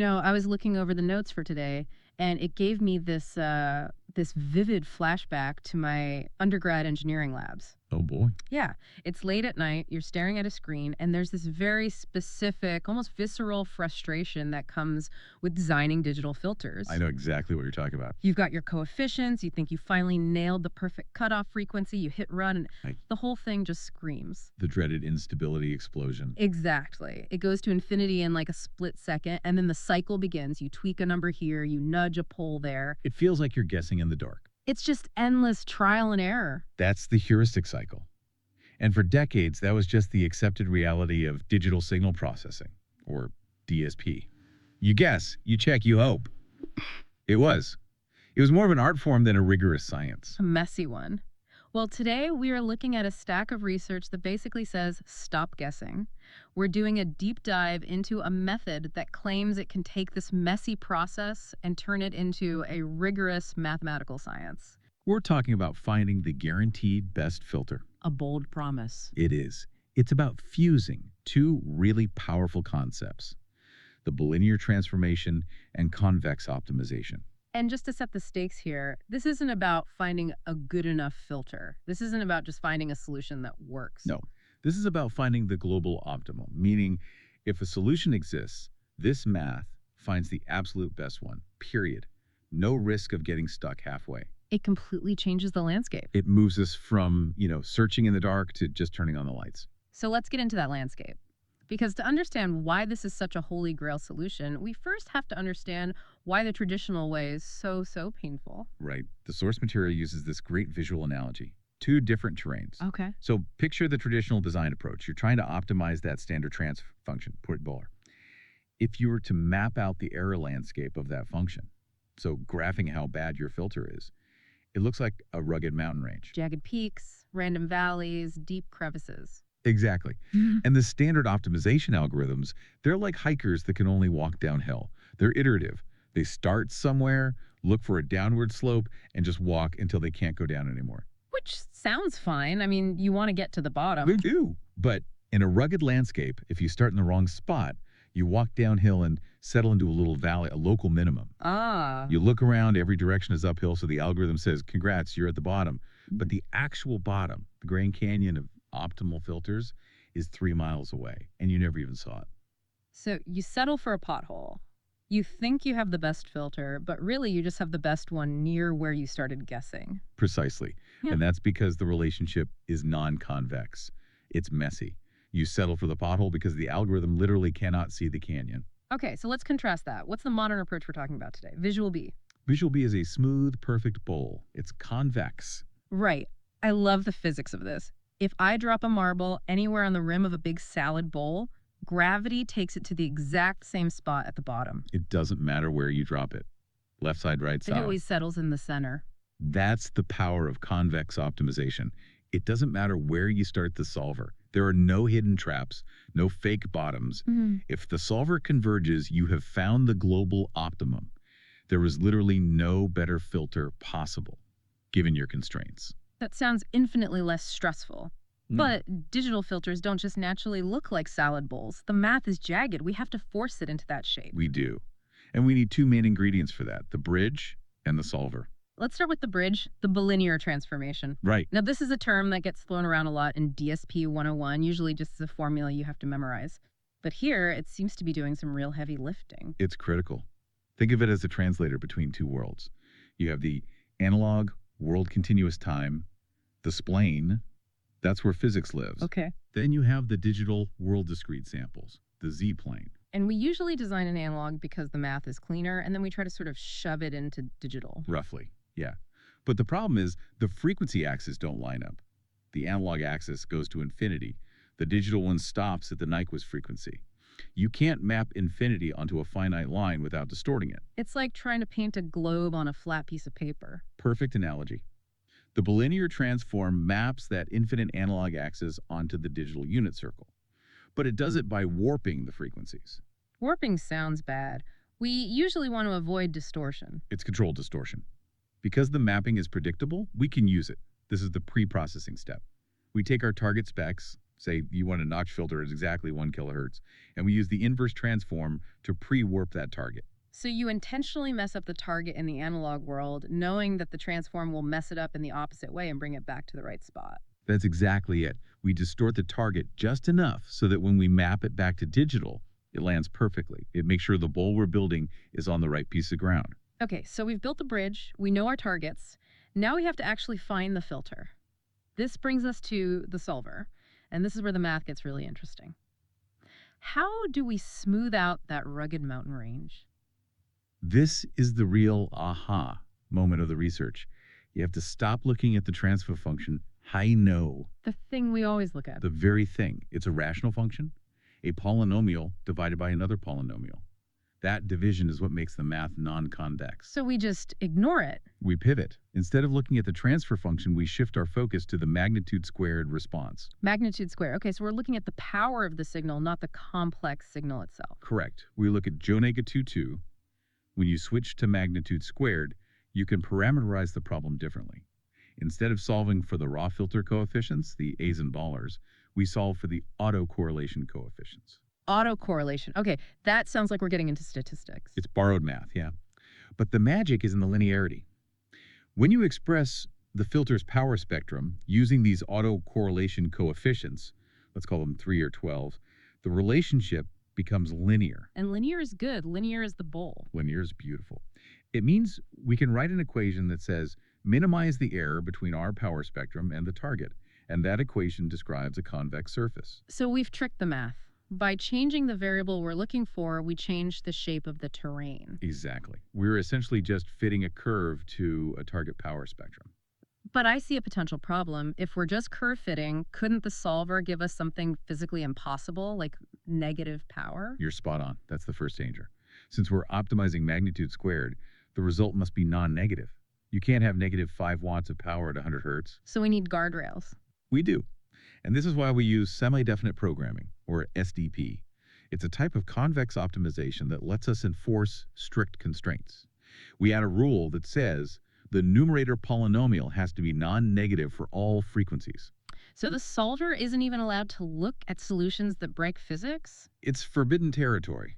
I was looking over the notes for today, and it gave me this vivid flashback to my undergrad engineering labs. Oh boy. Yeah, it's late at night, you're staring at a screen, and there's this very specific, almost visceral frustration that comes with designing digital I filters. know exactly what you're talking about. You've got your coefficients, you think you finally nailed the perfect cutoff frequency, you hit run, and Like the whole thing just screams. the dreaded instability explosion. Exactly. It goes to infinity in like a split second, and then the cycle begins. You tweak a number here, you nudge a pole there. It feels like you're guessing in the dark. It's just endless trial and error. That's the heuristic cycle. And for decades, that was just the accepted reality of digital signal processing, or DSP. You guess, you check, you hope. It was. It was more of an art form than a rigorous science. A messy one. Well, today we are looking at a stack of research that basically says stop guessing. We're doing a deep dive into a method that claims it can take this messy process and turn it into a rigorous mathematical science. We're talking about finding the guaranteed best filter. A bold promise. It is. It's about fusing two really powerful concepts, the bilinear transformation and convex optimization. And just to set the stakes here, this isn't about finding a good enough filter. This isn't about just finding a solution that works. No, this is about finding the global optimum, meaning if a solution exists, this math finds the absolute best one, period. No risk of getting stuck halfway. It completely changes the landscape. It moves us from, searching in the dark to just turning on the lights. So let's get into that landscape. Because to understand why this is such a holy grail solution, we first have to understand why the traditional way is so painful. Right. The source material uses this great visual analogy. Two different terrains. Okay. So picture the traditional design approach. You're trying to optimize that standard trans function, put it below. If you were to map out the error landscape of that function, so graphing how bad your filter is, it looks like a rugged mountain range. Jagged peaks, random valleys, deep crevices. Exactly. And the standard optimization algorithms, they're like hikers that can only walk downhill. They're iterative. They start somewhere, look for a downward slope, and just walk until they can't go down anymore. Which sounds fine. I mean, you want to get to the bottom. They do. But in a rugged landscape, if you start in the wrong spot, you walk downhill and settle into a little valley, a local minimum. Ah. You look around, every direction is uphill, so the algorithm says, congrats, you're at the bottom. But the actual bottom, the Grand Canyon of optimal filters, is 3 miles away, and you never even saw it. So you settle for a pothole. You think you have the best filter, but really you just have the best one near where you started guessing. Precisely. Yeah. And that's because the relationship is non-convex. It's messy. You settle for the pothole because the algorithm literally cannot see the canyon. Okay, so let's contrast that. What's the modern approach we're talking about today? Visual B. Visual B is a smooth, perfect bowl. It's convex. Right. I love the physics of this. If I drop a marble anywhere on the rim of a big salad bowl, gravity takes it to the exact same spot at the bottom. It doesn't matter where you drop it. Left side, right It side. always settles in the center. That's the power of convex optimization. It doesn't matter where you start the solver. There are no hidden traps, no fake bottoms. If the solver converges, you have found the global optimum. There is literally no better filter possible, given your constraints. That sounds infinitely less stressful. But digital filters don't just naturally look like salad bowls. The math is jagged. We have to force it into that shape. We do. And we need two main ingredients for that, the bridge and the solver. Let's start with the bridge, the bilinear transformation. Right. Now, this is a term that gets thrown around a lot in DSP 101, usually just as a formula you have to memorize. But here, it seems to be doing some real heavy lifting. It's critical. Think of it as a translator between two worlds. You have the analog world continuous time, the splane, that's where physics lives. Okay. Then you have the digital world discrete samples, the Z-plane. And we usually design an analog because the math is cleaner, and then we try to sort of shove it into digital. Roughly, yeah. But the problem is the frequency axes don't line up. The analog axis goes to infinity. The digital one stops at the Nyquist frequency. You can't map infinity onto a finite line without distorting it. It's like trying to paint a globe on a flat piece of paper. Perfect analogy. The bilinear transform maps that infinite analog axis onto the digital unit circle. But it does it by warping the frequencies. Warping sounds bad. We usually want to avoid distortion. It's controlled distortion. Because the mapping is predictable, we can use it. This is the pre-processing step. We take our target specs, Say you want a notch filter at exactly 1 kilohertz, and we use the inverse transform to pre-warp that target. So you intentionally mess up the target in the analog world, knowing that the transform will mess it up in the opposite way and bring it back to the right spot. That's exactly it. We distort the target just enough so that when we map it back to digital, it lands perfectly. It makes sure the bowl we're building is on the right piece of ground. Okay, so we've built the bridge, we know our targets. Now we have to actually find the filter. This brings us to the solver, and this is where the math gets really interesting. How do we smooth out that rugged mountain range? This is the real aha moment of the research. You have to stop looking at the transfer function. I know, The thing we always look at. the very thing. It's a rational function, a polynomial divided by another polynomial. That division is what makes the math non-convex. So we just ignore it. We pivot. Instead of looking at the transfer function, we shift our focus to the magnitude squared response. Magnitude square. Okay, so we're looking at the power of the signal, not the complex signal itself. Correct. We look at Jonega 2,2. When you switch to magnitude squared, you can parameterize the problem differently. Instead of solving for the raw filter coefficients, the A's and ballers, we solve for the autocorrelation coefficients. Autocorrelation. Okay, that sounds like we're getting into statistics. It's borrowed math, yeah. But the magic is in the linearity. When you express the filter's power spectrum using these autocorrelation coefficients, let's call them 3 or 12, the relationship becomes linear. And linear is good. Linear is the bowl. Linear is beautiful. It means we can write an equation that says minimize the error between our power spectrum and the target, and that equation describes a convex surface. So we've tricked the math. By changing the variable we're looking for, we change the shape of the terrain. Exactly. We're essentially just fitting a curve to a target power spectrum. But I see a potential problem. If we're just curve fitting, couldn't the solver give us something physically impossible, like negative power? You're spot on. That's the first danger. Since we're optimizing magnitude squared, the result must be non-negative. You can't have negative 5 watts of power at 100 hertz. So we need guardrails. We do. And this is why we use semi-definite programming, or SDP. It's a type of convex optimization that lets us enforce strict constraints. We add a rule that says the numerator polynomial has to be non-negative for all frequencies. So the solver isn't even allowed to look at solutions that break physics? It's forbidden territory.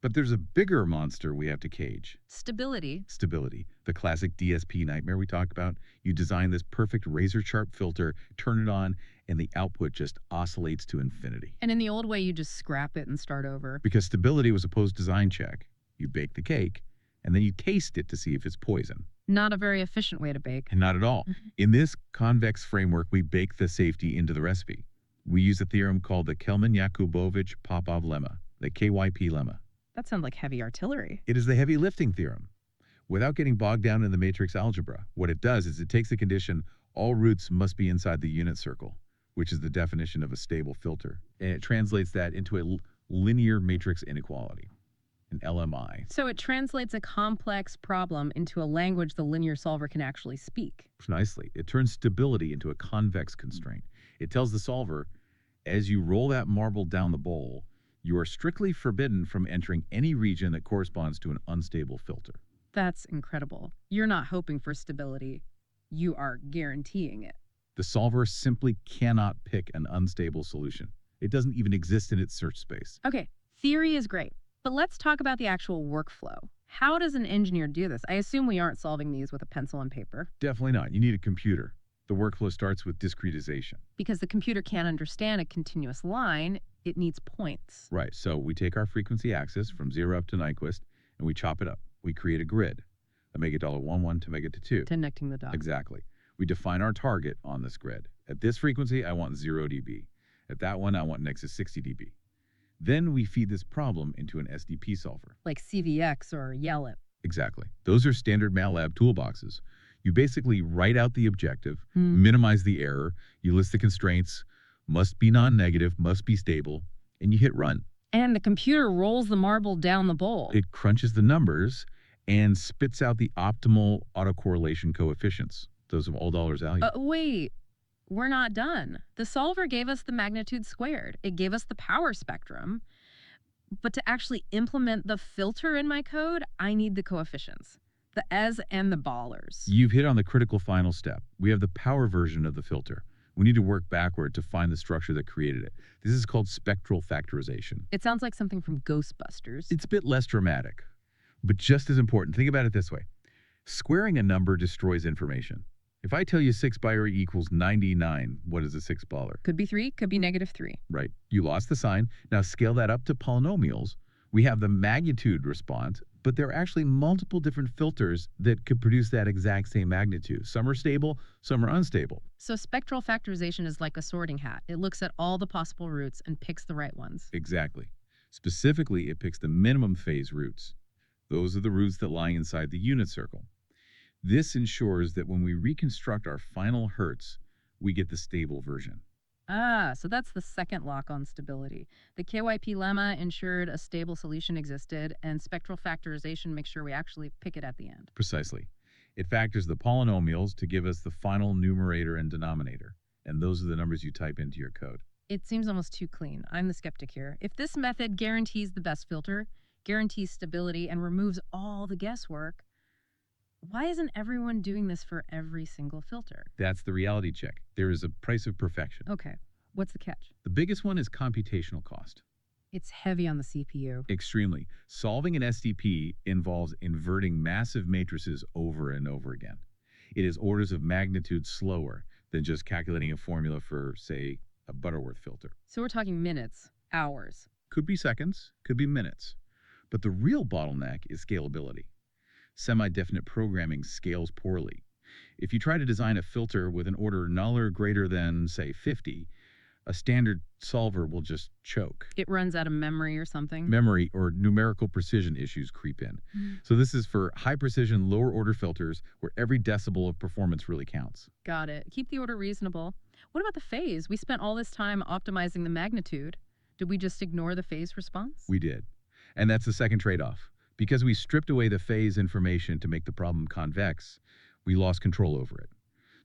But there's a bigger monster we have to cage. Stability. Stability, the classic DSP nightmare we talked about. You design this perfect razor-sharp filter, turn it on, and the output just oscillates to infinity. And in the old way, you just scrap it and start over. Because stability was a post-design check. You bake the cake, and then you taste it to see if it's poison. Not a very efficient way to bake. And not at all. In this convex framework, we bake the safety into the recipe. We use a theorem called the Kelman-Yakubovich-Popov lemma, the KYP lemma. That sounds like heavy artillery. It is the heavy lifting theorem. Without getting bogged down in the matrix algebra, what it does is it takes the condition all roots must be inside the unit circle, which is the definition of a stable filter, and it translates that into a linear matrix inequality, an LMI. So it translates a complex problem into a language the linear solver can actually speak. Nicely. It turns stability into a convex constraint. It tells the solver, as you roll that marble down the bowl, you are strictly forbidden from entering any region that corresponds to an unstable filter. That's incredible. You're not hoping for stability. You are guaranteeing it. The solver simply cannot pick an unstable solution. It doesn't even exist in its search space. Okay, theory is great, but let's talk about the actual workflow. How does an engineer do this? I assume we aren't solving these with a pencil and paper. Definitely not. You need a computer. The workflow starts with discretization. Because the computer can't understand a continuous line, it needs points. Right, so we take our frequency axis from 0 up to Nyquist, and we chop it up. We create a grid, a $1 to $2. Connecting the dots. Exactly. We define our target on this grid. At this frequency, I want 0 dB. At that one, I want nexus 60 dB. Then we feed this problem into an SDP solver. Like CVX or YELIP. Exactly. Those are standard MATLAB toolboxes. You basically write out the objective, minimize the error, you list the constraints, must be non-negative, must be stable, and you hit run. And the computer rolls the marble down the bowl. It crunches the numbers and spits out the optimal autocorrelation coefficients. Those of all dollars value. Wait, we're not done. The solver gave us the magnitude squared. It gave us the power spectrum. But to actually implement the filter in my code, I need the coefficients. The E's and the ballers. You've hit on the critical final step. We have the power version of the filter. We need to work backward to find the structure that created it. This is called spectral factorization. It sounds like something from Ghostbusters. It's a bit less dramatic, but just as important. Think about it this way. Squaring a number destroys information. If I tell you 6 pi r equals 99, what is a 6 baller? Could be 3, could be -3. Right. You lost the sign. Now scale that up to polynomials. We have the magnitude response, but there are actually multiple different filters that could produce that exact same magnitude. Some are stable, some are unstable. So spectral factorization is like a sorting hat. It looks at all the possible roots and picks the right ones. Exactly. Specifically, it picks the minimum phase roots. Those are the roots that lie inside the unit circle. This ensures that when we reconstruct our final hertz, we get the stable version. Ah, so that's the second lock on stability. The KYP lemma ensured a stable solution existed, and spectral factorization makes sure we actually pick it at the end. Precisely. It factors the polynomials to give us the final numerator and denominator, and those are the numbers you type into your code. It seems almost too clean. I'm the skeptic here. If this method guarantees the best filter, guarantees stability, and removes all the guesswork, why isn't everyone doing this for every single filter? That's the reality check. There is a price of perfection. Okay, what's the catch? The biggest one is computational cost. It's heavy on the CPU. Extremely. Solving an STP involves inverting massive matrices over and over again. It is orders of magnitude slower than just calculating a formula for, say, a Butterworth filter. So we're talking minutes, hours. Could be seconds, could be minutes. But the real bottleneck is scalability. Semi-definite programming scales poorly. If you try to design a filter with an order null or greater than, say, 50, a standard solver will just choke. It runs out of memory or something. Memory or numerical precision issues creep in. So this is for high-precision, lower-order filters where every decibel of performance really counts. Got it. Keep the order reasonable. What about the phase? We spent all this time optimizing the magnitude. Did we just ignore the phase response? We did. And that's the second trade-off. Because we stripped away the phase information to make the problem convex, we lost control over it.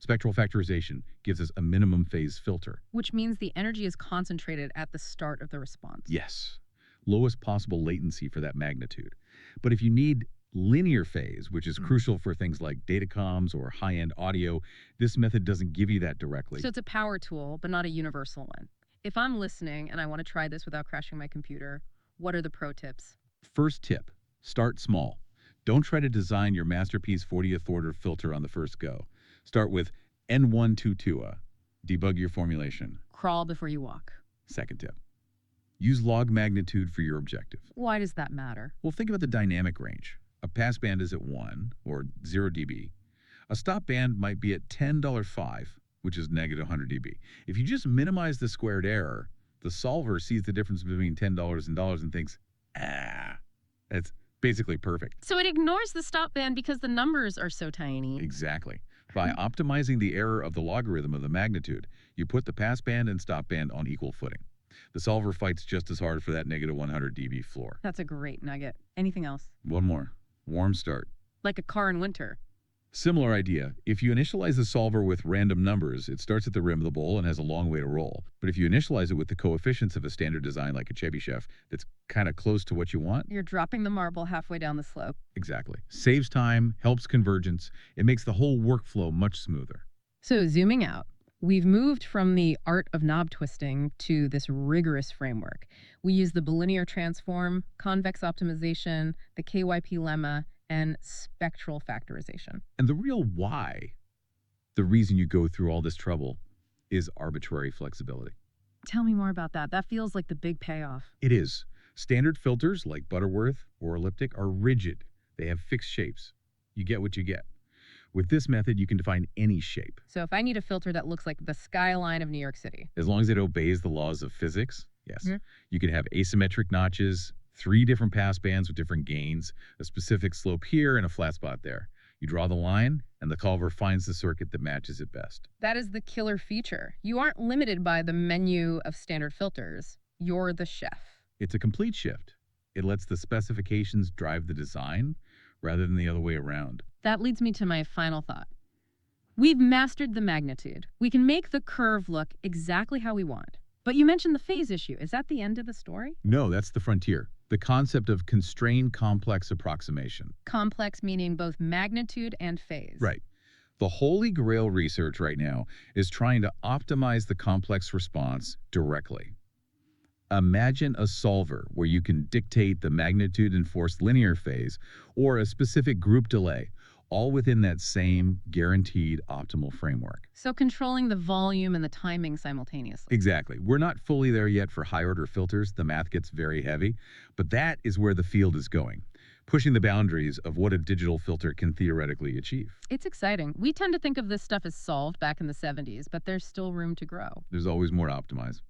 Spectral factorization gives us a minimum phase filter. Which means the energy is concentrated at the start of the response. Yes. Lowest possible latency for that magnitude. But if you need linear phase, which is crucial for things like datacomms or high-end audio, this method doesn't give you that directly. So it's a power tool, but not a universal one. If I'm listening and I want to try this without crashing my computer, what are the pro tips? First tip. Start small. Don't try to design your masterpiece 40th order filter on the first go. Start with N122A. Debug your formulation. Crawl before you walk. Second tip. Use log magnitude for your objective. Why does that matter? Well, think about the dynamic range. A passband is at 1, or 0 dB. A stop band might be at $10.5, which is negative 100 dB. If you just minimize the squared error, the solver sees the difference between $10 and dollars and thinks, that's basically perfect. So it ignores the stop band because the numbers are so tiny. Exactly. By optimizing the error of the logarithm of the magnitude, you put the passband and stop band on equal footing. The solver fights just as hard for that negative 100 dB floor. That's a great nugget. Anything else? One more. Warm start. Like a car in winter. Similar idea. If you initialize the solver with random numbers, it starts at the rim of the bowl and has a long way to roll. But if you initialize it with the coefficients of a standard design like a Chebyshev that's kind of close to what you want, You're dropping the marble halfway down the slope. exactly. Saves time, helps convergence. It makes the whole workflow much smoother. So zooming out, we've moved from the art of knob twisting to this rigorous framework. We use the bilinear transform, convex optimization, the KYP lemma, and spectral factorization. And the real why, the reason you go through all this trouble, is arbitrary flexibility. Tell me more about that. That feels like the big payoff. It is. Standard filters like Butterworth or elliptic are rigid. They have fixed shapes. You get what you get. With this method, you can define any shape. So if I need a filter that looks like the skyline of New York City. As long as it obeys the laws of physics, yes. Mhm. You can have asymmetric notches, 3 different pass bands with different gains, a specific slope here and a flat spot there. You draw the line, and the solver finds the circuit that matches it best. That is the killer feature. You aren't limited by the menu of standard filters. You're the chef. It's a complete shift. It lets the specifications drive the design rather than the other way around. That leads me to my final thought. We've mastered the magnitude. We can make the curve look exactly how we want. But you mentioned the phase issue. Is that the end of the story? No, that's the frontier. The concept of constrained complex approximation. Complex meaning both magnitude and phase. Right. The holy grail research right now is trying to optimize the complex response directly. Imagine a solver where you can dictate the magnitude and force linear phase or a specific group delay, all within that same guaranteed optimal framework. So controlling the volume and the timing simultaneously. Exactly. We're not fully there yet for high order filters. The math gets very heavy, but that is where the field is going, pushing the boundaries of what a digital filter can theoretically achieve. It's exciting. We tend to think of this stuff as solved back in the 70s, but there's still room to grow. There's always more to optimize.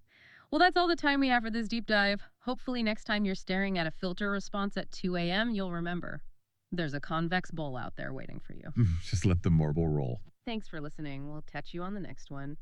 Well, that's all the time we have for this deep dive. Hopefully, next time you're staring at a filter response at 2 a.m., you'll remember there's a convex bowl out there waiting for you. Just let the marble roll. Thanks for listening. We'll catch you on the next one.